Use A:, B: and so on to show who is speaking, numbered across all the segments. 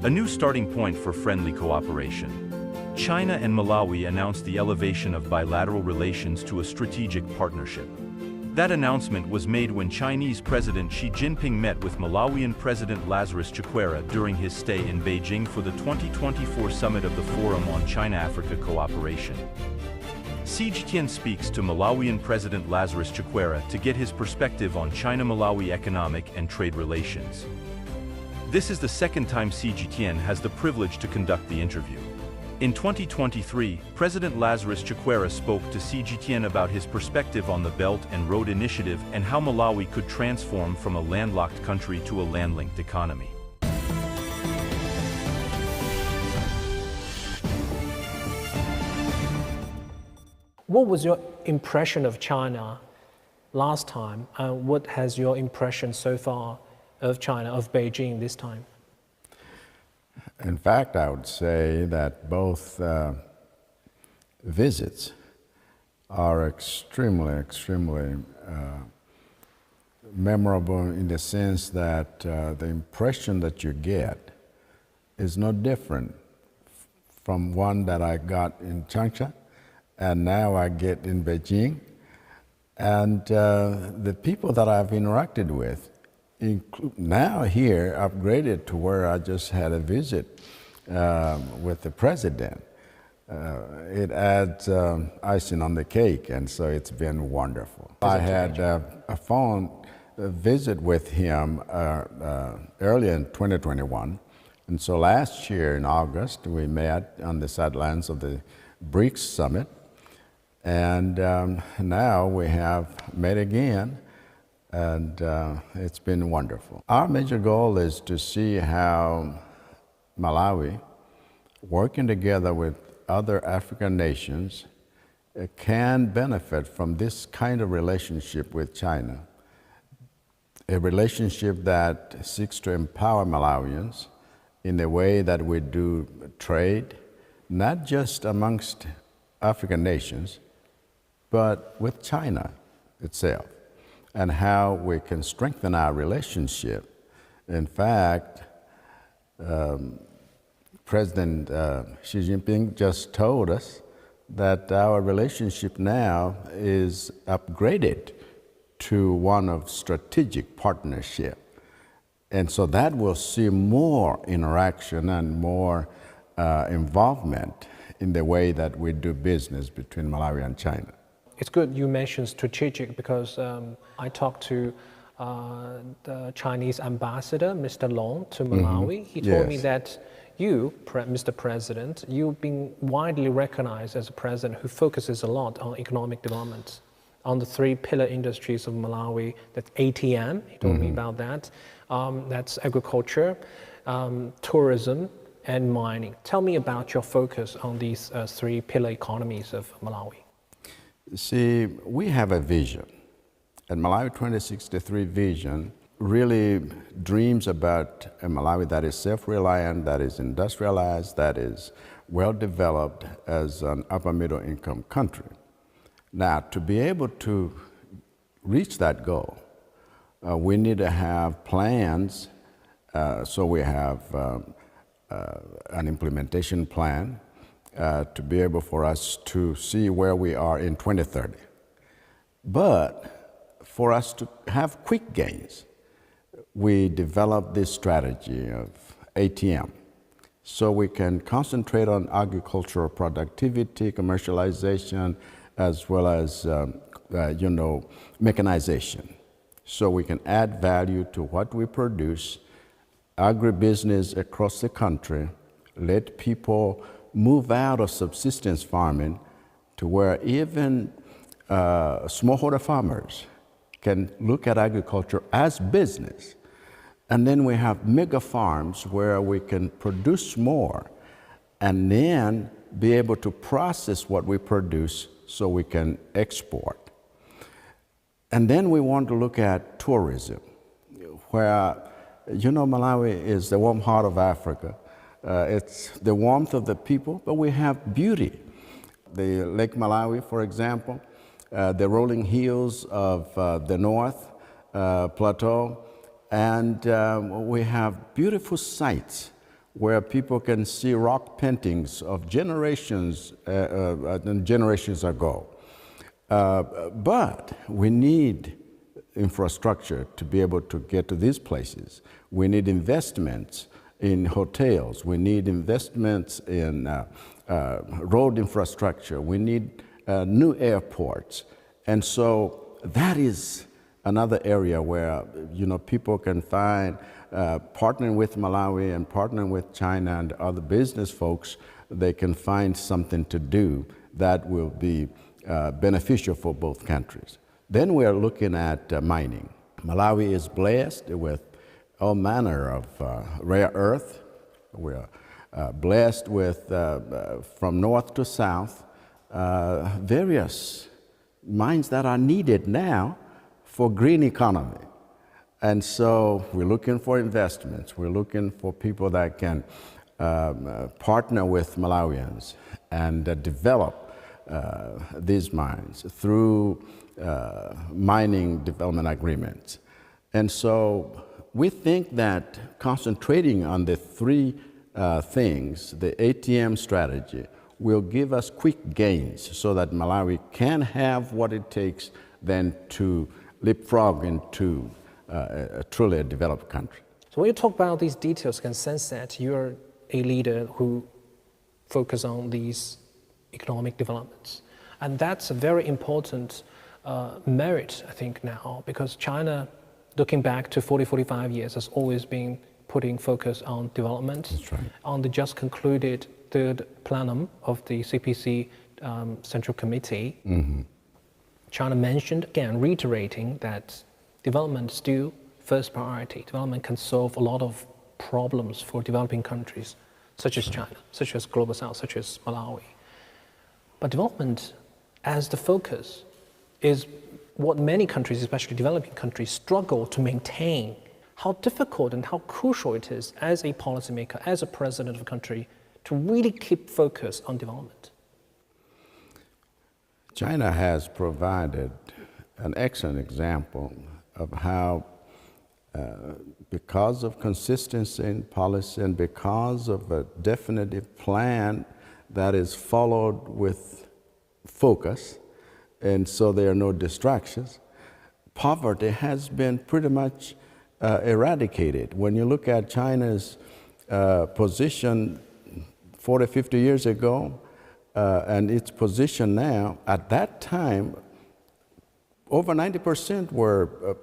A: a new starting point for friendly cooperation. China and Malawi announced the elevation of bilateral relations to a strategic partnership. That announcement was made when Chinese President Xi Jinping met with Malawian President Lazarus Chakwera during his stay in Beijing for the 2024 summit of the Forum on China-Africa Cooperation. CGTN speaks to Malawian President Lazarus Chakwera to get his perspective on China-Malawi economic and trade relations. This is the second time CGTN has the privilege to conduct the interview. In 2023, President Lazarus Chakwera spoke to CGTN about his perspective on the Belt and Road Initiative and how Malawi could transform from a landlocked country to a land-linked economy.
B: What was your impression of China last time, and what has your impression so far of China, of Beijing this time?
C: In fact, I would say that both visits are extremely memorable in the sense that the impression that you get is no different from one that I got in Changsha and now I get in Beijing. And the people that I've interacted with, now here upgraded to where I just had a visit with the president. It adds icing on the cake, and so it's been wonderful. I had a phone visit with him early in 2021, and so last year in August we met on the sidelines of the BRICS summit, and now we have met again. And it's been wonderful. Our major goal is to see how Malawi, working together with other African nations, can benefit from this kind of relationship with China, a relationship that seeks to empower Malawians in the way that we do trade, not just amongst African nations, but with China itself, and how we can strengthen our relationship. In fact, President Xi Jinping just told us that our relationship now is upgraded to one of strategic partnership. And so that will see more interaction and more involvement in the way that we do business between Malawi and China.
B: It's good you mentioned strategic because I talked to the Chinese ambassador, Mr. Long, to Malawi. He told me that you, Mr. President, you've been widely recognized as a president who focuses a lot on economic development, on the three pillar industries of Malawi. That's ATM, he told me about that. That's agriculture, tourism, and mining. Tell me about your focus on these three pillar economies of Malawi.
C: See, we have a vision, and Malawi 2063 vision really dreams about a Malawi that is self-reliant, that is industrialized, that is well-developed as an upper middle income country. Now, to be able to reach that goal, we need to have plans, so we have an implementation plan, to be able for us to see where we are in 2030. But for us to have quick gains, we developed this strategy of ATM, so we can concentrate on agricultural productivity, commercialization, as well as mechanization, so we can add value to what we produce, agribusiness across the country, let people move out of subsistence farming to where even smallholder farmers can look at agriculture as business. And then we have mega farms where we can produce more and then be able to process what we produce so we can export. And then we want to look at tourism, where, Malawi is the warm heart of Africa. It's the warmth of the people, but we have beauty. The Lake Malawi, for example, the rolling hills of the North Plateau, and we have beautiful sites where people can see rock paintings of generations generations ago. But we need infrastructure to be able to get to these places. We need investments in hotels. We need investments in road infrastructure. We need new airports. And so that is another area where people can find, partnering with Malawi and partnering with China and other business folks, they can find something to do that will be beneficial for both countries. Then we are looking at mining. Malawi is blessed with all manner of rare earth. We are blessed with, from north to south, various mines that are needed now for green economy. And so we're looking for investments. We're looking for people that can partner with Malawians and develop these mines through mining development agreements. And so we think that concentrating on the three things, the ATM strategy, will give us quick gains so that Malawi can have what it takes then to leapfrog into truly a developed country.
B: So when you talk about these details, you can sense that you're a leader who focus on these economic developments. And that's a very important merit, I think, now, because China, looking back to 45 years, has always been putting focus on development.
C: That's right.
B: On the just concluded third plenum of the CPC Central Committee, China mentioned, again, reiterating that development is still first priority. Development can solve a lot of problems for developing countries, such as China, such as Global South, such as Malawi. But development as the focus is what many countries, especially developing countries, struggle to maintain. How difficult and how crucial it is as a policymaker, as a president of a country, to really keep focus on development.
C: China has provided an excellent example of how, because of consistency in policy and because of a definitive plan that is followed with focus, and so there are no distractions, poverty has been pretty much eradicated. When you look at China's position 40, 50 years ago, and its position now, at that time, over 90% were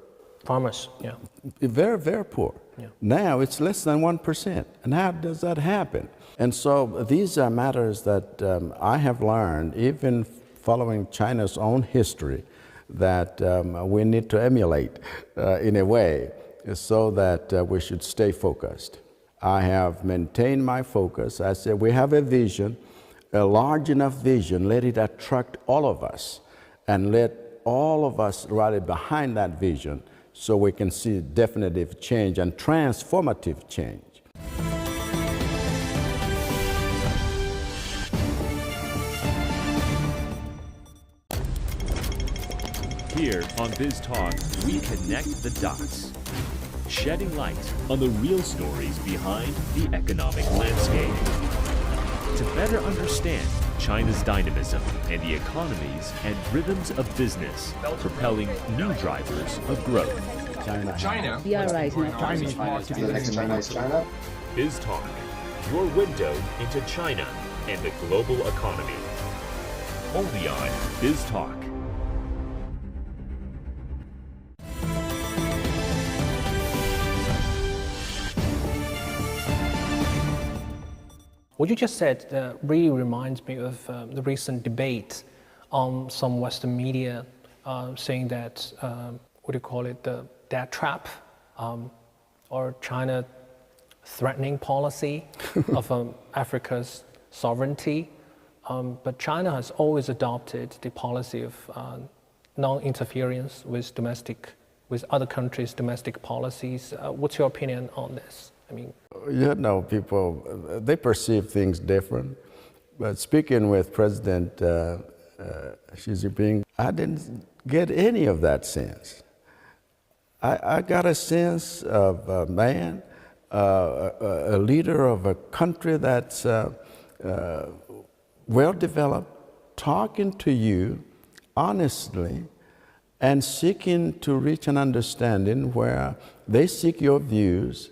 B: farmers, yeah,
C: very, very poor.
B: Yeah.
C: Now it's less than 1%. And how does that happen? And so these are matters that I have learned, even following China's own history, that we need to emulate in a way so that we should stay focused. I have maintained my focus. I said, we have a vision, a large enough vision, let it attract all of us, and let all of us rally behind that vision so we can see definitive change and transformative change.
D: Here on Biz Talk, we connect the dots, shedding light on the real stories behind the economic landscape. To better understand China's dynamism and the economies and rhythms of business, propelling new drivers of growth.
E: China.
D: Biz Talk, your window into China and the global economy. Only on Biz Talk.
B: What you just said really reminds me of the recent debate on some Western media saying that, what do you call it, the debt trap or China threatening policy of Africa's sovereignty. But China has always adopted the policy of non-interference with other countries' domestic policies. What's your opinion on this? I mean,
C: people, they perceive things different. But speaking with President Xi Jinping, I didn't get any of that sense. I got a sense of a man a leader of a country that's well developed, talking to you honestly and seeking to reach an understanding where they seek your views,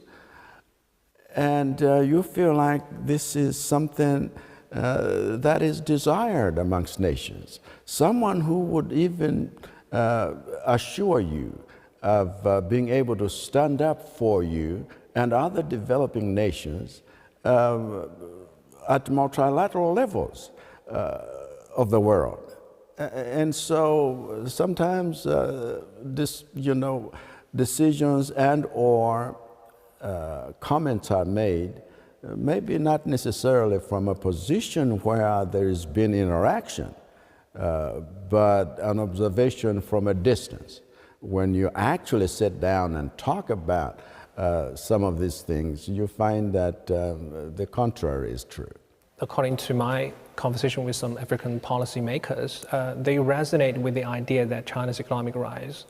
C: and you feel like this is something that is desired amongst nations. Someone who would even assure you of being able to stand up for you and other developing nations at multilateral levels of the world. And so sometimes decisions and or comments are made, maybe not necessarily from a position where there's been interaction, but an observation from a distance. When you actually sit down and talk about some of these things, you find that the contrary is true.
B: According to my conversation with some African policymakers, they resonate with the idea that China's economic rise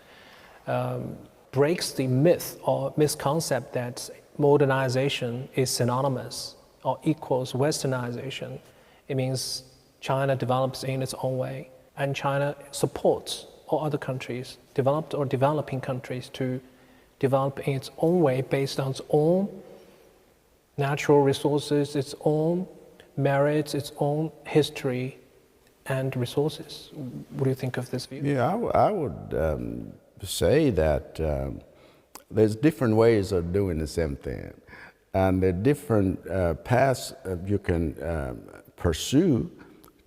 B: breaks the myth or misconcept that modernization is synonymous or equals westernization. It means China develops in its own way, and China supports all other countries, developed or developing countries, to develop in its own way based on its own natural resources, its own merits, its own history and resources. What do you think of this view?
C: Yeah, I would say that there's different ways of doing the same thing, and the different paths you can pursue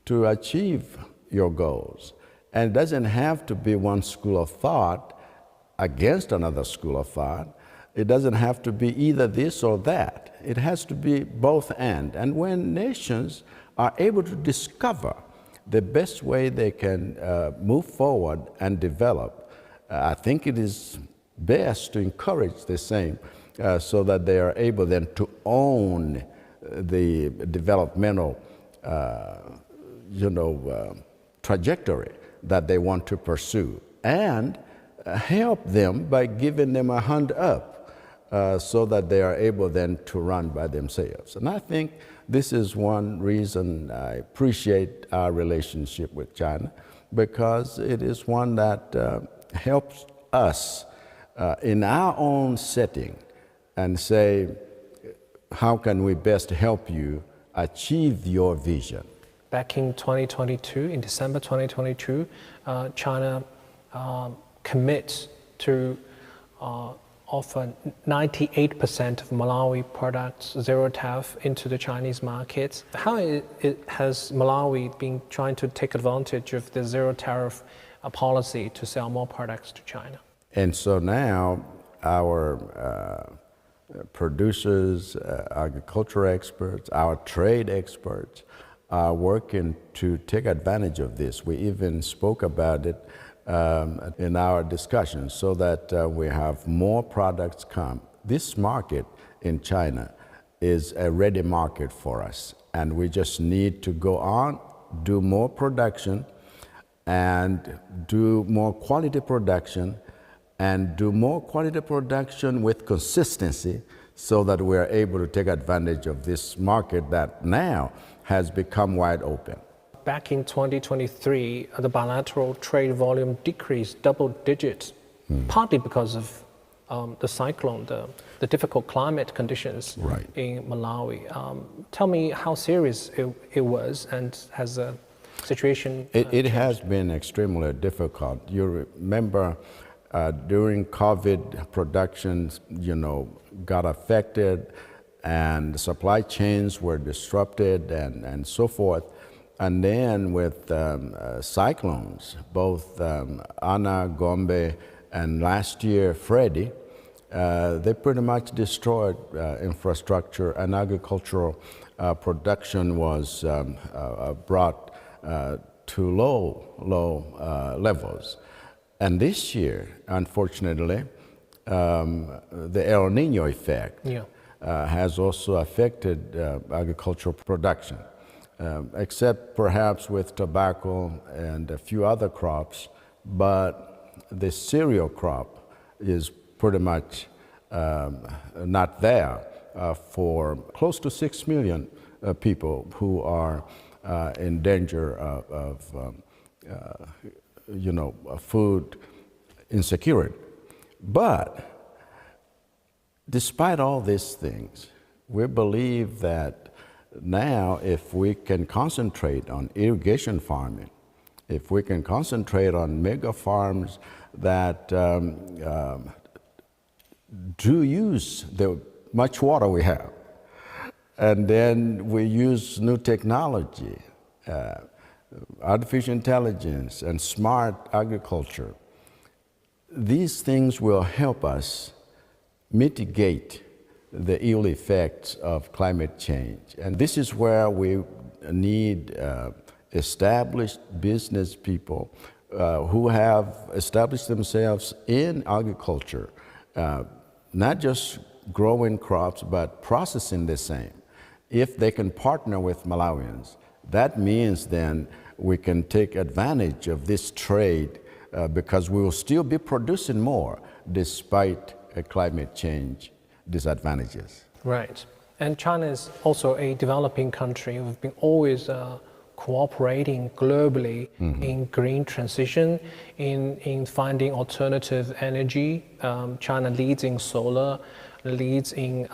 C: to achieve your goals. And it doesn't have to be one school of thought against another school of thought. It doesn't have to be either this or that. It has to be both and. And when nations are able to discover the best way they can move forward and develop, I think it is best to encourage the same so that they are able then to own the developmental trajectory that they want to pursue, and help them by giving them a hand up so that they are able then to run by themselves. And I think this is one reason I appreciate our relationship with China, because it is one that helps us in our own setting and say, how can we best help you achieve your vision?
B: Back in 2022, in December 2022, China commits to offer 98% of Malawi products zero tariff into the Chinese markets. How has Malawi been trying to take advantage of the zero tariff policy to sell more products to China?
C: And so now our producers, agricultural experts, our trade experts are working to take advantage of this. We even spoke about it in our discussions so that we have more products come. This market in China is a ready market for us, and we just need to go on, do more production, and do more quality production, and do more quality production with consistency so that we are able to take advantage of this market that now has become wide open.
B: Back in 2023, the bilateral trade volume decreased double digits, partly because of the cyclone, the difficult climate conditions in Malawi. Tell me how serious it was, and has the situation
C: It has been extremely difficult. You remember during COVID, production, got affected, and supply chains were disrupted, and so forth. And then with cyclones, both Ana, Gombe, and last year Freddy, they pretty much destroyed infrastructure, and agricultural production was brought to low levels. And this year, unfortunately, the El Nino effect has also affected agricultural production. Except perhaps with tobacco and a few other crops, but the cereal crop is pretty much not there. for close to 6 million people who are in danger of food insecurity. But despite all these things, we believe that now if we can concentrate on irrigation farming, if we can concentrate on mega farms that do use the much water we have, and then we use new technology, artificial intelligence, and smart agriculture, these things will help us mitigate the ill effects of climate change. And this is where we need established business people who have established themselves in agriculture, not just growing crops, but processing the same. If they can partner with Malawians, that means then we can take advantage of this trade because we will still be producing more despite climate change disadvantages.
B: Right. And China is also a developing country. We've been always cooperating globally in green transition, in finding alternative energy. China leads in solar, leads in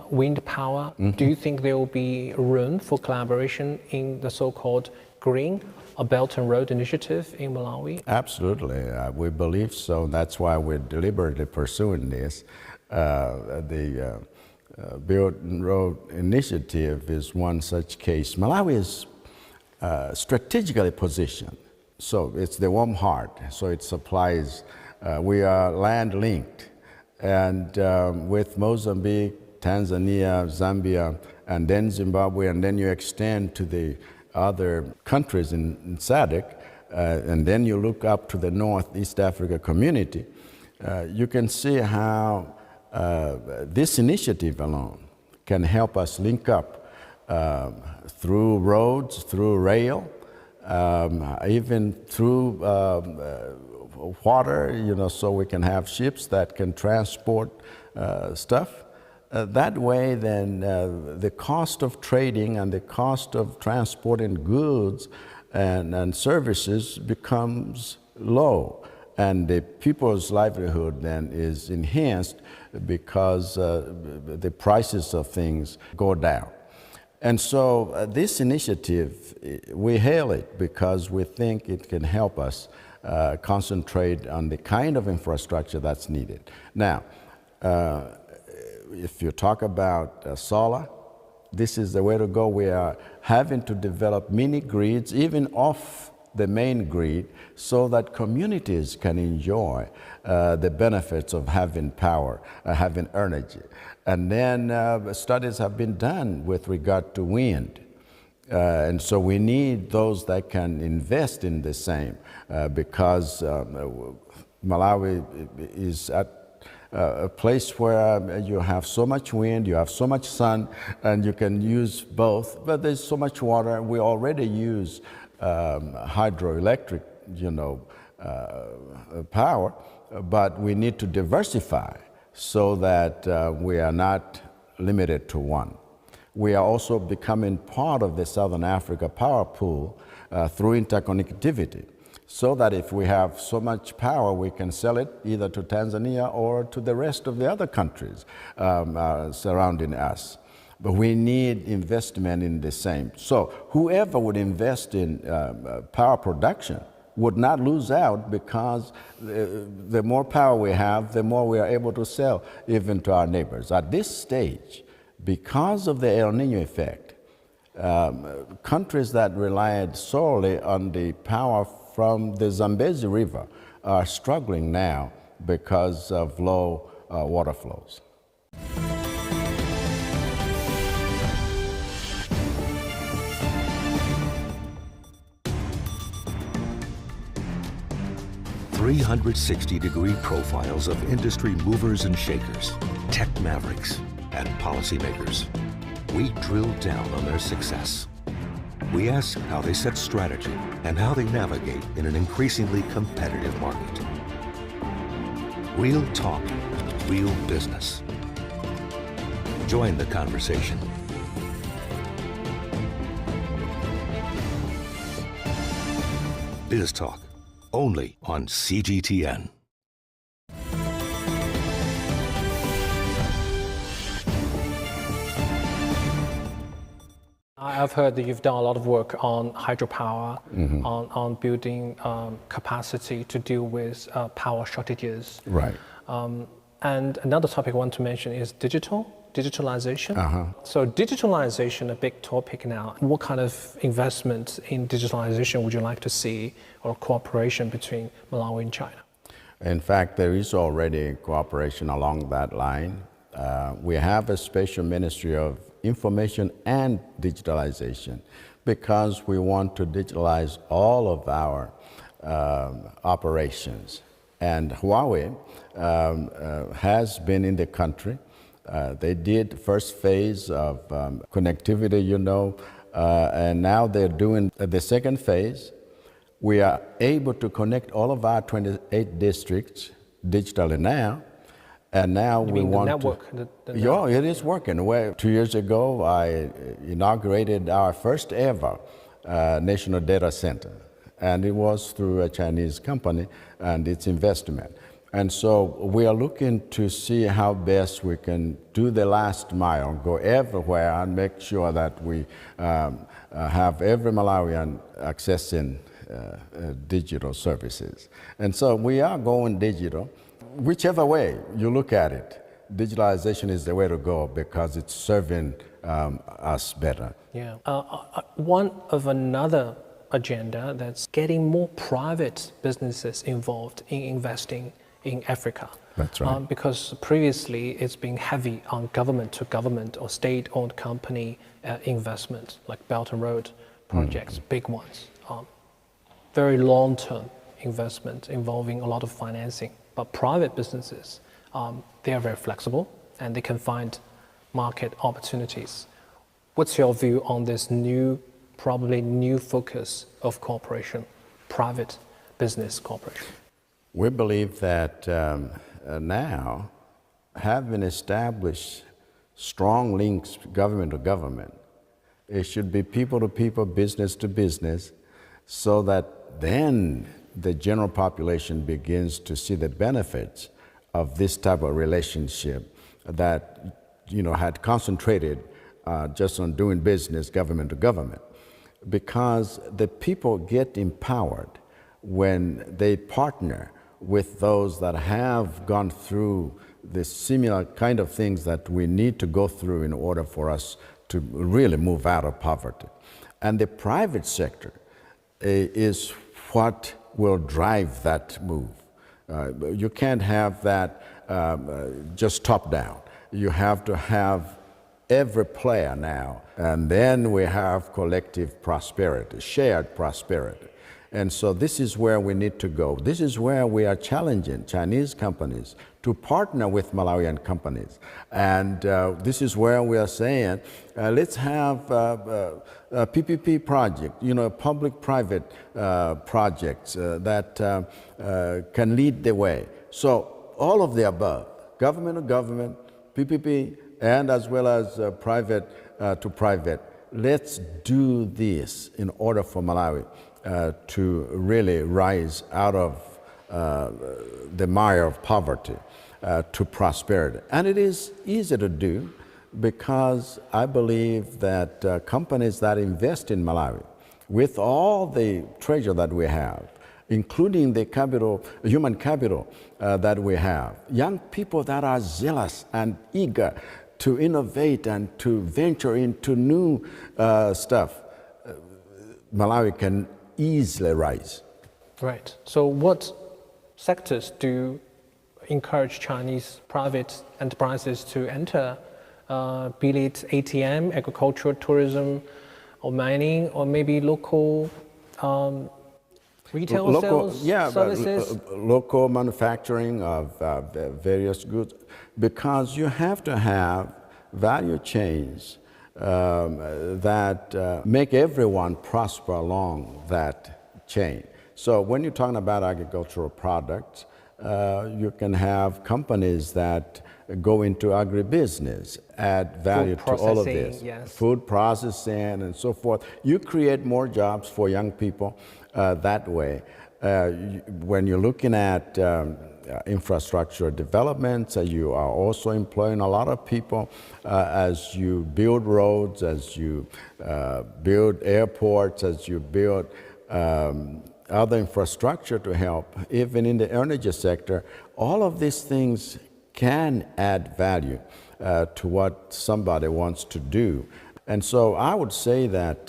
B: wind power. Do you think there will be room for collaboration in the so-called Green Belt and Road Initiative in Malawi?
C: Absolutely. We believe so. That's why we're deliberately pursuing this. The Belt and Road Initiative is one such case. Malawi is strategically positioned. So it's the warm heart. So it supplies, we are land linked. And with Mozambique, Tanzania, Zambia, and then Zimbabwe, and then you extend to the other countries in SADC, and then you look up to the North East Africa community, you can see how this initiative alone can help us link up through roads, through rail, even through water, so we can have ships that can transport stuff. That way, then, the cost of trading and the cost of transporting goods and services becomes low. And the people's livelihood then is enhanced because the prices of things go down. And so this initiative, we hail it because we think it can help us concentrate on the kind of infrastructure that's needed. Now, if you talk about solar, this is the way to go. We are having to develop mini grids, even off the main grid, so that communities can enjoy the benefits of having power, having energy. And then studies have been done with regard to wind. And so we need those that can invest in the same because Malawi is at a place where you have so much wind, you have so much sun, and you can use both, but there's so much water. We already use hydroelectric, power, but we need to diversify so that we are not limited to one. We are also becoming part of the Southern Africa power pool through interconnectivity, so that if we have so much power, we can sell it either to Tanzania or to the rest of the other countries surrounding us. But we need investment in the same. So whoever would invest in power production would not lose out because the more power we have, the more we are able to sell even to our neighbors. At this stage, because of the El Nino effect, countries that relied solely on the power from the Zambezi River are struggling now because of low water flows.
E: .360-degree profiles of industry movers and shakers, tech mavericks, and policymakers. We drill down on their success. We ask how they set strategy and how they navigate in an increasingly competitive market. Real talk, real business. Join the conversation. Biz Talk, only on CGTN.
B: I've heard that you've done a lot of work on hydropower, on building capacity to deal with power shortages.
C: Right.
B: And another topic I want to mention is digitalization. So digitalization, a big topic now. What kind of investment in digitalization would you like to see, or cooperation between Malawi and China?
C: In fact, there is already cooperation along that line. We have a special Ministry of Information and Digitalization because we want to digitalize all of our operations. And Huawei has been in the country. They did first phase of connectivity, and now they're doing the second phase. We are able to connect all of our 28 districts digitally now. And now we want
B: the network,
C: Yeah, it is working. Well, 2 years ago, I inaugurated our first ever national data center. And it was through a Chinese company and its investment. And so we are looking to see how best we can do the last mile, go everywhere and make sure that we have every Malawian accessing digital services. And so we are going digital. Whichever way you look at it, digitalization is the way to go because it's serving us better.
B: Yeah. Another agenda that's getting more private businesses involved in investing in Africa.
C: That's right.
B: Because previously it's been heavy on government to government or state-owned company investment, like Belt and Road projects, big ones. Very long-term investment involving a lot of financing. But private businesses, they are very flexible and they can find market opportunities. What's your view on this probably new focus of cooperation, private business cooperation?
C: We believe that now, having established strong links government to government, it should be people to people, business to business, so that then the general population begins to see the benefits of this type of relationship that had concentrated just on doing business government to government. Because the people get empowered when they partner with those that have gone through the similar kind of things that we need to go through in order for us to really move out of poverty. And the private sector is what will drive that move. You can't have that just top down. You have to have every player now, and then we have collective prosperity, shared prosperity. And so this is where we need to go. This is where we are challenging Chinese companies to partner with Malawian companies. And this is where we are saying, let's have a PPP project, public-private projects that can lead the way. So all of the above, government to government, PPP, and as well as private to private, let's do this in order for Malawi to really rise out of the mire of poverty to prosperity. And it is easy to do because I believe that companies that invest in Malawi, with all the treasure that we have, including the human capital that we have, young people that are zealous and eager to innovate and to venture into new stuff, Malawi can easily rise.
B: Right. So what sectors do you encourage Chinese private enterprises to enter, be it ATM, agriculture, tourism, or mining, or maybe local retail sales, services?
C: Local manufacturing of various goods, because you have to have value chains that make everyone prosper along that chain. So when you're talking about agricultural products, You can have companies that go into agribusiness, add value to all of this.
B: Yes.
C: Food processing and so forth. You create more jobs for young people that way. When you're looking at infrastructure developments, you are also employing a lot of people as you build roads, as you build airports, as you build other infrastructure to help, even in the energy sector. All of these things can add value to what somebody wants to do. And so I would say that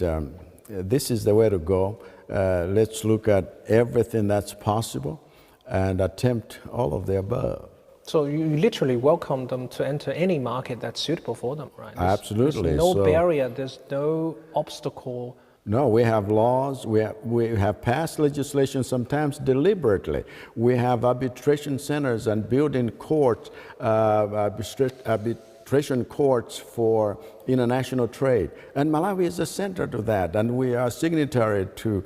C: this is the way to go. Let's look at everything that's possible and attempt all of the above.
B: So you literally welcome them to enter any market that's suitable for them, right?
C: Absolutely.
B: There's no barrier, there's no obstacle.
C: No, we have laws, we have passed legislation sometimes deliberately. We have arbitration centers and building courts, arbitration courts for international trade. And Malawi is a center to that, and we are signatory to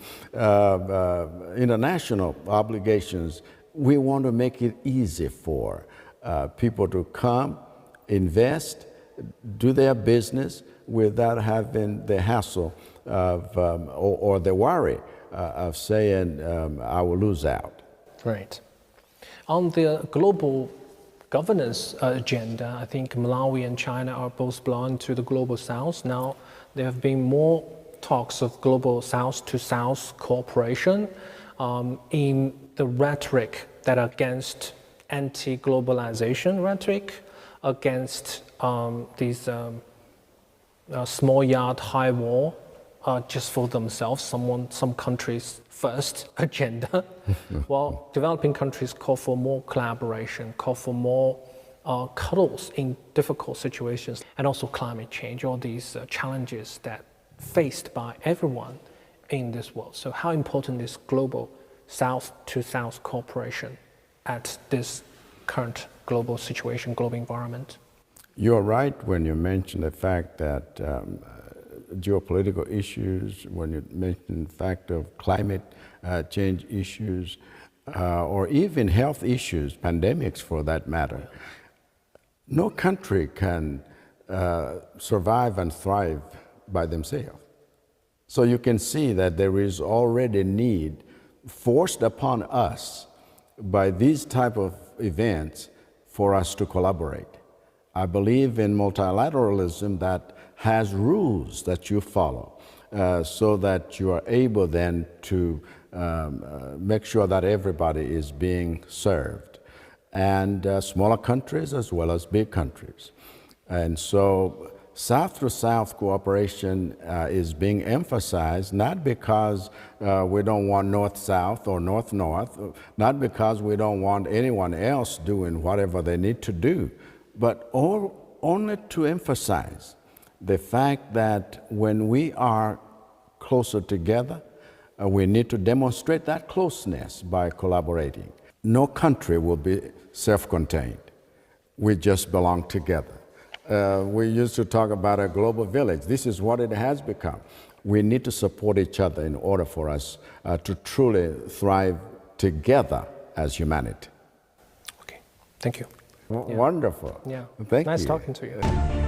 C: international obligations. We want to make it easy for people to come, invest, do their business without having the hassle of, or the worry of saying, I will lose out.
B: Right. On the global governance agenda, I think Malawi and China are both belong to the global south. Now, there have been more talks of global south-to-south cooperation in the rhetoric that are against anti-globalization rhetoric, against these small yard, high wall, just for themselves, some countries first agenda, while developing countries call for more collaboration, call for more cuddles in difficult situations, and also climate change, all these challenges that faced by everyone in this world. So how important is global south-to-south cooperation at this current global situation, global environment?
C: You're right when you mention the fact that geopolitical issues, when you mention the fact of climate change issues, or even health issues, pandemics for that matter. No country can survive and thrive by themselves. So you can see that there is already need forced upon us by these type of events for us to collaborate. I believe in multilateralism that has rules that you follow so that you are able then to make sure that everybody is being served, and smaller countries as well as big countries. And so South-to-South cooperation is being emphasized, not because we don't want North-South or North-North, not because we don't want anyone else doing whatever they need to do, but only to emphasize the fact that when we are closer together, we need to demonstrate that closeness by collaborating. No country will be self-contained. We just belong together. We used to talk about a global village. This is what it has become. We need to support each other in order for us to truly thrive together as humanity.
B: Okay, thank you.
C: Wonderful.
B: Yeah,
C: Thank
B: nice
C: you.
B: talking to you.